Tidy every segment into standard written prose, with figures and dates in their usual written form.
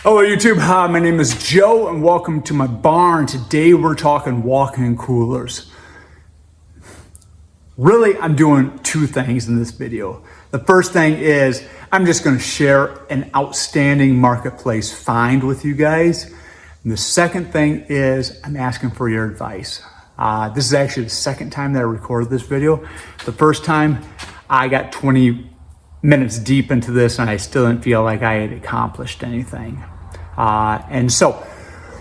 Hello YouTube, hi, my name is Joe and welcome to my barn. Today we're talking walk-in coolers. Really, I'm doing two things in this video. The first thing is I'm just going to share an outstanding marketplace find with you guys. And the second thing is I'm asking for your advice. This is actually the second time that I recorded this video. The first time I got 20 minutes deep into this and I still didn't feel like I had accomplished anything. And so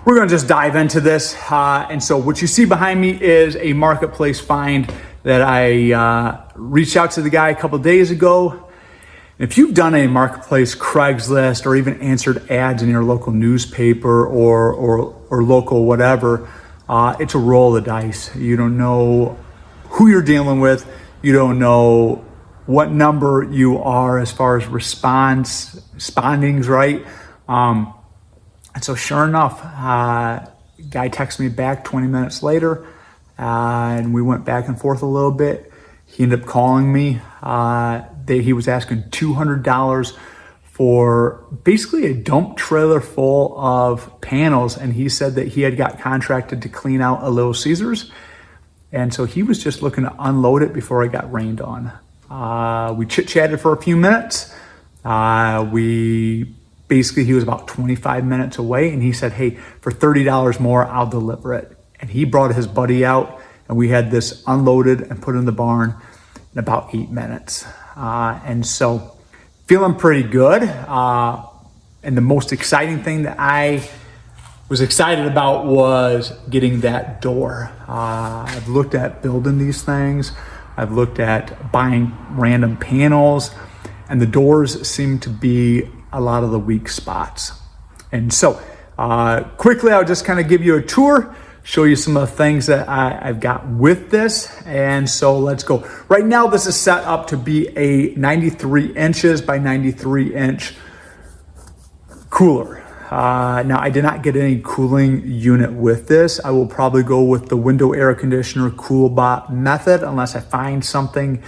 we're going to just dive into this. And so what you see behind me is a marketplace find that I reached out to the guy a couple of days ago. If you've done a marketplace Craigslist or even answered ads in your local newspaper or local whatever, it's a roll of the dice. You don't know who you're dealing with. You don't know what number you are as far as respondings, right? And so sure enough, guy texted me back 20 minutes later, and we went back and forth a little bit. He ended up calling me. He was asking $200 for basically a dump trailer full of panels, and he said that he had got contracted to clean out a Little Caesars, and so he was just looking to unload it before it got rained on. We chit-chatted for a few minutes. He was about 25 minutes away, and he said, hey, for $30 more, I'll deliver it. And he brought his buddy out, and we had this unloaded and put in the barn in about 8 minutes. And so feeling pretty good. And the most exciting thing that I was excited about was getting that door. I've looked at building these things. I've looked at buying random panels, and the doors seem to be a lot of the weak spots. And so quickly, I'll just kind of give you a tour, show you some of the things that I've got with this. And so let's go. Right now, this is set up to be a 93 inches by 93 inch cooler. Now, I did not get any cooling unit with this. I will probably go with the window air conditioner CoolBot method unless I find something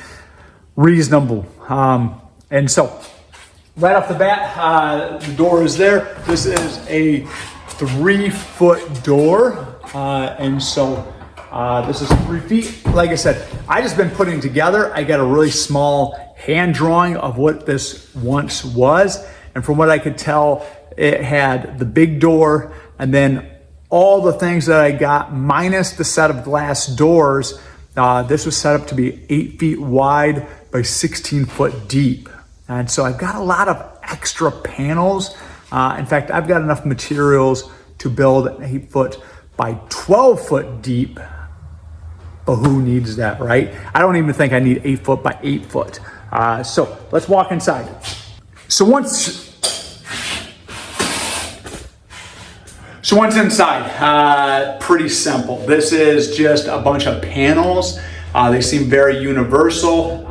reasonable. And so right off the bat, the door is there. This is a 3-foot door. And so this is 3 feet. Like I said, I just been putting together. I got a really small hand drawing of what this once was. And from what I could tell, it had the big door and then all the things that I got minus the set of glass doors. This was set up to be 8 feet wide by 16 foot deep. And so I've got a lot of extra panels. In fact, I've got enough materials to build an 8 foot by 12 foot deep. But who needs that, right? I don't even think I need 8 foot by 8 foot. So let's walk inside. So once inside, pretty simple. This is just a bunch of panels. They seem very universal.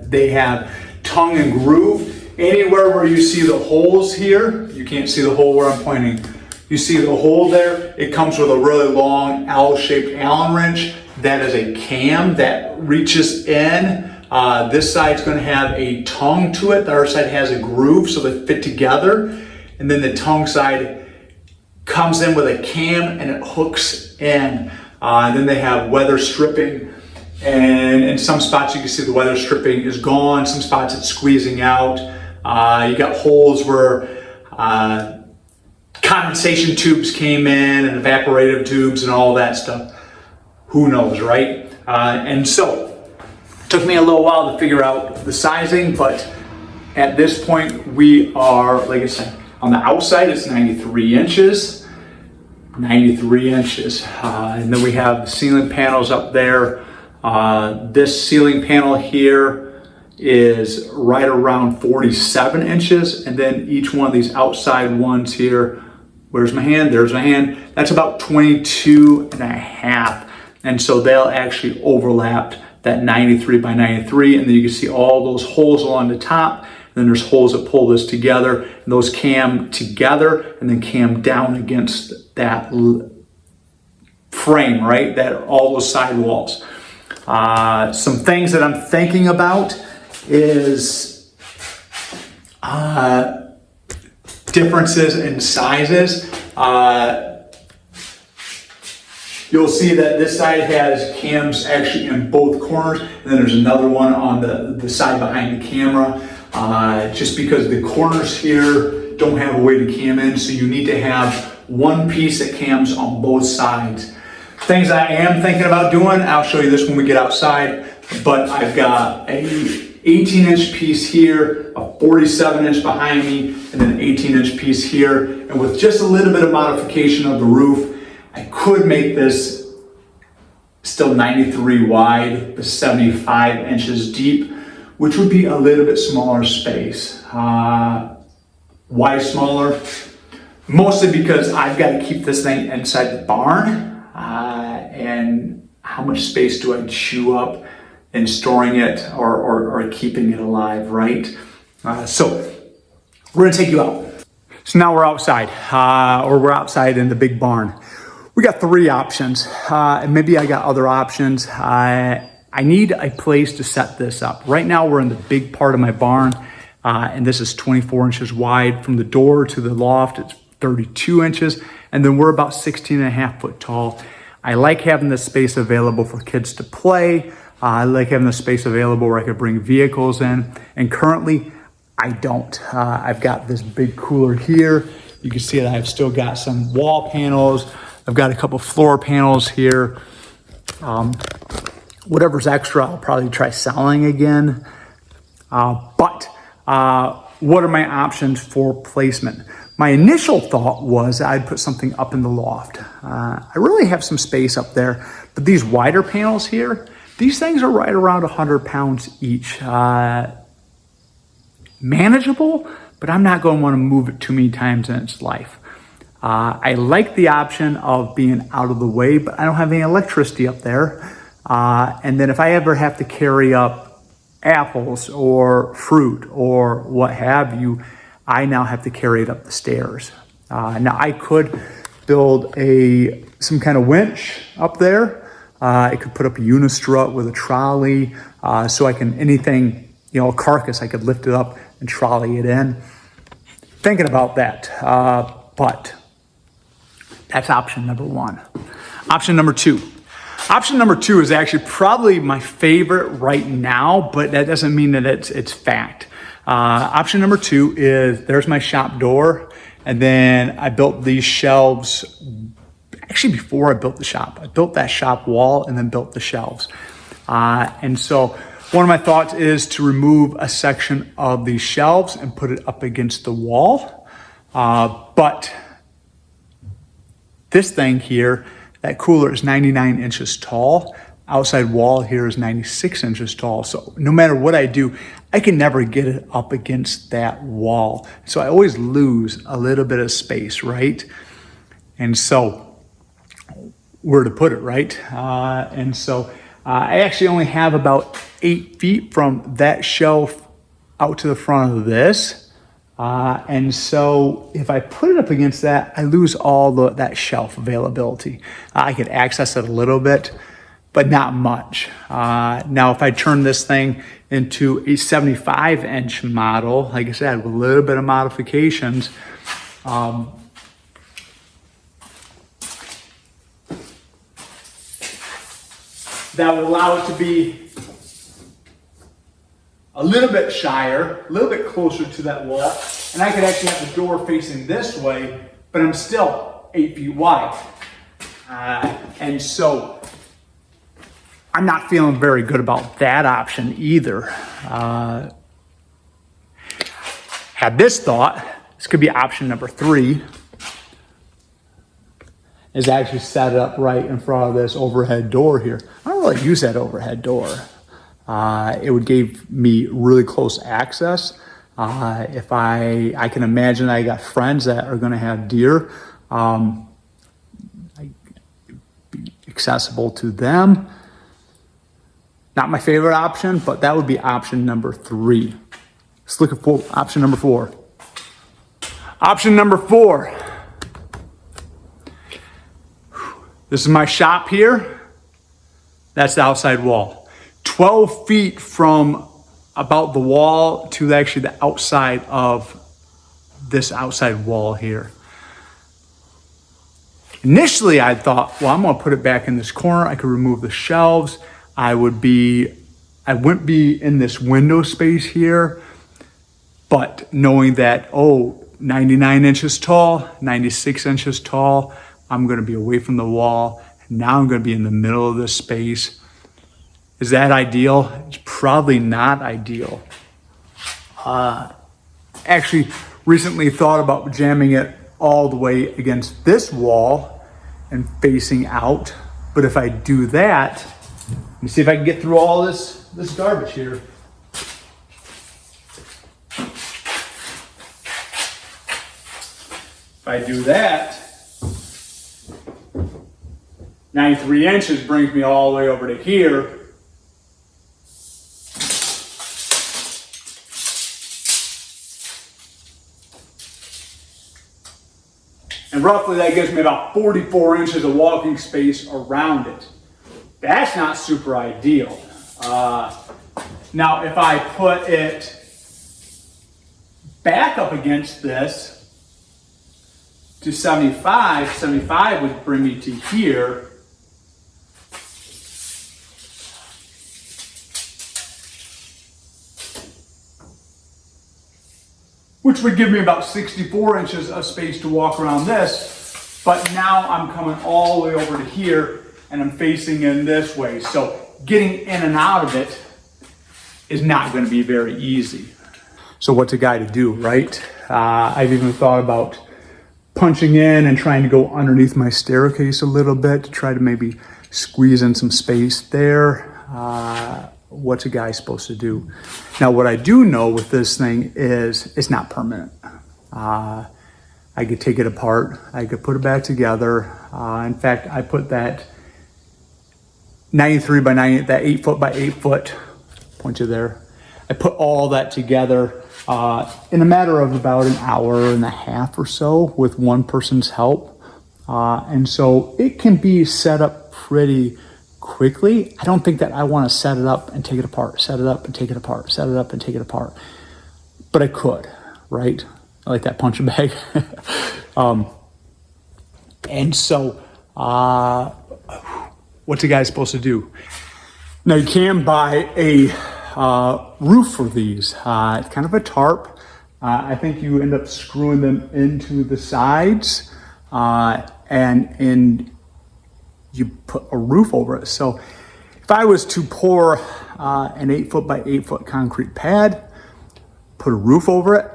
They have tongue and groove. Anywhere where you see the holes here, you can't see the hole where I'm pointing. You see the hole there? It comes with a really long L-shaped Allen wrench. That is a cam that reaches in. This side's going to have a tongue to it. The other side has a groove so they fit together. And then the tongue side comes in with a cam and it hooks in. Then they have weather stripping. And in some spots you can see the weather stripping is gone. Some spots it's squeezing out. You got holes where condensation tubes came in and evaporative tubes and all that stuff. Who knows, right? And so it took me a little while to figure out the sizing, but at this point we are, like I said, on the outside it's 93 inches. 93 inches. And then we have the ceiling panels up there. This ceiling panel here is right around 47 inches. And then each one of these outside ones here, where's my hand? There's my hand. That's about 22 and a half. And so they'll actually overlap that 93 by 93. And then you can see all those holes along the top. And then there's holes that pull this together. And those cam together and then cam down against that frame, right? That all those sidewalls. Some things that I'm thinking about is differences in sizes. You'll see that this side has cams actually in both corners, and then there's another one on the side behind the camera. Just because the corners here don't have a way to cam in, so you need to have one piece that cams on both sides. Things I am thinking about doing, I'll show you this when we get outside, but I've got a 18-inch piece here, a 47-inch behind me, and then an 18-inch piece here. And with just a little bit of modification of the roof, I could make this still 93 wide, but 75 inches deep, which would be a little bit smaller space. Why smaller? Mostly because I've got to keep this thing inside the barn, and how much space do I chew up in storing it or keeping it alive, right? So we're gonna take you out. So now we're outside, or we're outside in the big barn. We got three options, and maybe I got other options. I need a place to set this up. Right now we're in the big part of my barn, and this is 24 inches wide. From the door to the loft, it's 32 inches, and then we're about 16 and a half foot tall. I like having this space available for kids to play. I like having the space available where I could bring vehicles in, and currently I don't. I've got this big cooler here. You can see that I've still got some wall panels. I've got a couple floor panels here. Whatever's extra, I'll probably try selling again. But what are my options for placement? My initial thought was I'd put something up in the loft. I really have some space up there, but these wider panels here, these things are right around 100 pounds each. Manageable, but I'm not going to want to move it too many times in its life. I like the option of being out of the way, but I don't have any electricity up there. And then if I ever have to carry up apples or fruit or what have you, I now have to carry it up the stairs. Now I could build some kind of winch up there. I could put up a unistrut with a trolley, so I can, anything, a carcass, I could lift it up and trolley it in. Thinking about that, but that's option number one. Option number two. Option number two is actually probably my favorite right now, but that doesn't mean that it's fact. Option number two is, there's my shop door, and then I built these shelves. Actually, before I built the shop, I built that shop wall and then built the shelves. And so one of my thoughts is to remove a section of these shelves and put it up against the wall. But this thing here, that cooler is 99 inches tall. Outside wall here is 96 inches tall. So no matter what I do, I can never get it up against that wall. So I always lose a little bit of space, right? And so where to put it, right? And so I actually only have about 8 feet from that shelf out to the front of this. And so if I put it up against that, I lose all that shelf availability. I could access it a little bit, but not much. Now, if I turn this thing into a 75-inch model, like I said, with a little bit of modifications, that would allow it to be a little bit shyer, a little bit closer to that wall, and I could actually have the door facing this way, but I'm still 8 feet wide. And so I'm not feeling very good about that option either. Had this thought, this could be option number 3, is actually set it up right in front of this overhead door here. I don't really use that overhead door. It would give me really close access. If I can imagine I got friends that are gonna have deer, be accessible to them. Not my favorite option, but that would be option number 3. Let's look at option number 4. Option number 4. This is my shop here. That's the outside wall. 12 feet from about the wall to actually the outside of this outside wall here. Initially, I thought, well, I'm gonna put it back in this corner. I could remove the shelves. I wouldn't be in this window space here. But knowing that, 99 inches tall, 96 inches tall, I'm gonna be away from the wall. Now I'm gonna be in the middle of this space. Is that ideal? It's probably not ideal. Actually, recently thought about jamming it all the way against this wall and facing out. But if I do that, let me see if I can get through all this garbage here. If I do that, 93 inches brings me all the way over to here. And roughly that gives me about 44 inches of walking space around it. That's not super ideal. Now, if I put it back up against this to 75 would bring me to here. Which would give me about 64 inches of space to walk around this. But now I'm coming all the way over to here and I'm facing in this way. So getting in and out of it is not going to be very easy. So what's a guy to do, right? I've even thought about punching in and trying to go underneath my staircase a little bit to try to maybe squeeze in some space there. What's a guy supposed to do? Now, what I do know with this thing is it's not permanent. I could take it apart. I could put it back together. In fact, I put that 93 by 90, that 8 foot by 8 foot, point you there. I put all that together in a matter of about an hour and a half or so with one person's help. And so it can be set up pretty quickly. I don't think that I want to set it up and take it apart, set it up and take it apart, set it up and take it apart. But I could, right? I like that punching bag. And so, what's a guy supposed to do? Now you can buy a roof for these. It's kind of a tarp. I think you end up screwing them into the sides and you put a roof over it. So if I was to pour an 8 foot by 8 foot concrete pad, put a roof over it,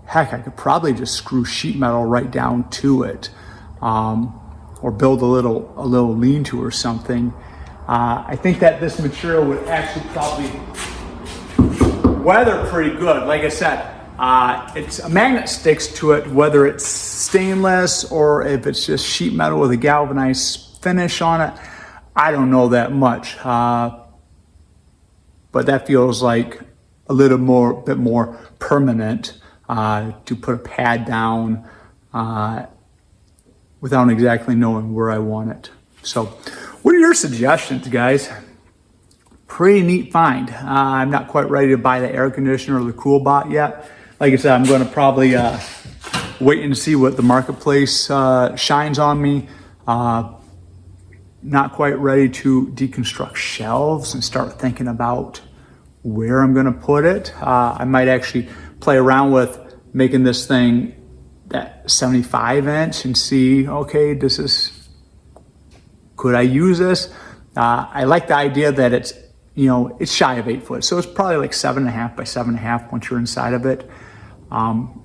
heck, I could probably just screw sheet metal right down to it, or build a little lean-to or something. I think that this material would actually probably weather pretty good. Like I said, it's a magnet sticks to it, whether it's stainless or if it's just sheet metal with a galvanized finish on it. I don't know that much, but that feels like a bit more permanent to put a pad down without exactly knowing where I want it. So what are your suggestions, guys? Pretty neat find. I'm not quite ready to buy the air conditioner or the CoolBot yet. Like I said, I'm going to probably wait and see what the marketplace shines on me. Not quite ready to deconstruct shelves and start thinking about where I'm going to put it. I might actually play around with making this thing that 75 inch and see, okay, could I use this? I like the idea that it's shy of 8 foot. So it's probably like 7.5 by 7.5 once you're inside of it. But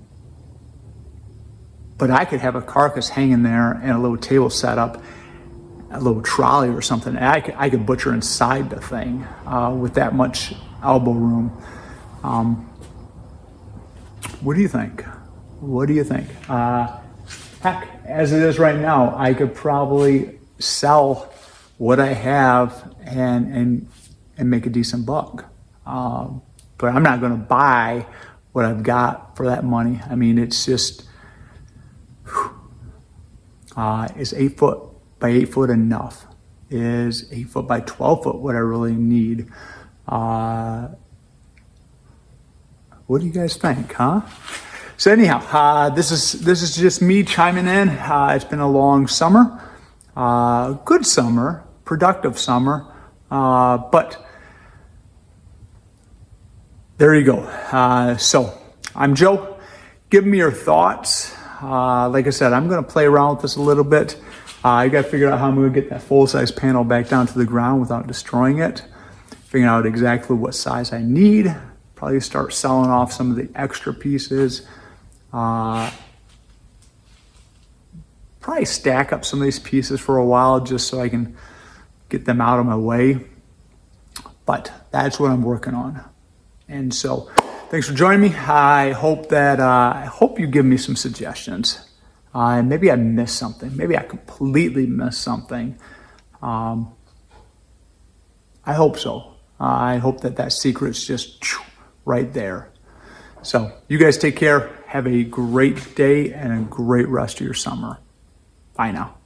I could have a carcass hanging there and a little table set up, a little trolley or something. I could butcher inside the thing with that much elbow room. What do you think? What do you think? Heck, as it is right now, I could probably sell what I have and make a decent buck. But I'm not going to buy what I've got for that money. I mean, it's just, is 8 foot by 8 foot enough? Is 8 foot by 12 foot what I really need? What do you guys think, huh? So anyhow, this is just me chiming in. It's been a long summer, good summer, productive summer, but there you go. So I'm Joe. Give me your thoughts. Like I said, I'm going to play around with this a little bit. I got to figure out how I'm going to get that full-size panel back down to the ground without destroying it. Figuring out exactly what size I need. Probably start selling off some of the extra pieces. Probably stack up some of these pieces for a while just so I can get them out of my way. But that's what I'm working on. And so thanks for joining me. I hope you give me some suggestions. Maybe I missed something. Maybe I completely missed something. I hope so. I hope that secret's just right there. So you guys take care. Have a great day and a great rest of your summer. Bye now.